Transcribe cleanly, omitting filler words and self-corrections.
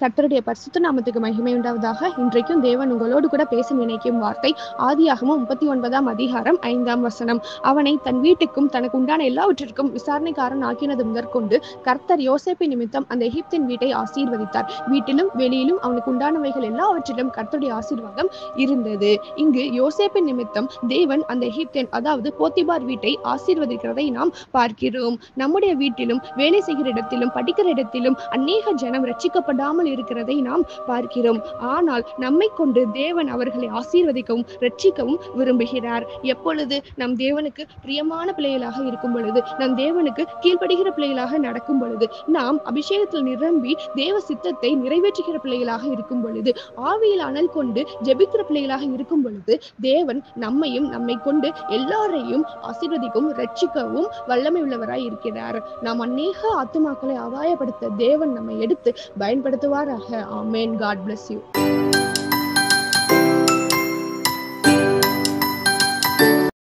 கர்த்தருடைய பரிசுத்த நாமத்துக்கு மகிமை உண்டாவதாக. இன்றைக்கும் தேவன் உங்களோடு கூட பேச நினைக்கும் வார்த்தை ஆதியாகமம் 39ஆம் அதிகாரம் 5ஆம் வசனம். அவனை தன் வீட்டுக்கும் தனக்கு உண்டான எல்லாவற்றிற்கும் விசாரணைக்காரன் ஆக்கினது முதற்கொண்டு கர்த்தர் யோசேப்பு நிமித்தம் அந்த எகிப்தின் வீட்டை ஆசீர்வதித்தார். வீட்டிலும் வெளியிலும் அவனுக்கு உண்டானவைகள் எல்லாவற்றிலும் கர்த்தருடைய ஆசீர்வாதம் இருந்தது. இங்கு யோசேப்பு நிமித்தம் தேவன் அந்த எகிப்தின் அதாவது போத்திபார் வீட்டை ஆசீர்வதிக்கிறதை நாம் பார்க்கிறோம். நம்முடைய வீட்டிலும் வேலை செய்கிற இடத்திலும் படிக்கிற இடத்திலும் அநேக ஜனம் ரட்சிக்கப்படாமல் இருக்கிறதை நாம் பார்க்கிறோம். ஆனால் நம்மை கொண்டு தேவன் அவர்களை ஆசீர்வதிக்கவும் ரட்சிக்கவும் விரும்புகிறார். எப்பொழுது நம் தேவனுக்கு பிரியமான பிள்ளைகளாக இருக்கும் பொழுது, நம் தேவனுக்கு கீழ்ப்படுகிற பிள்ளைகளாக நடக்கும் பொழுது, நாம் அபிஷேகத்தில் நிரம்பி தேவ சித்தத்தை நிறைவேற்றுகிற பிள்ளைகளாக இருக்கும் பொழுது, ஆவியில் அனல் கொண்டு ஜெபிக்கிற பிள்ளைகளாக இருக்கும் பொழுது, தேவன் நம்மையும் நம்மை கொண்டு எல்லாரையும் ஆசீர்வதிக்கவும் ரட்சிக்கவும் வல்லமை உள்ளவராய் இருக்கிறார். நாம் அநேக ஆத்துமாக்களை ஆதாயப்படுத்த தேவன் நம்மை எடுத்து பயன்படுத்துவாராக. ஆமென். God bless you.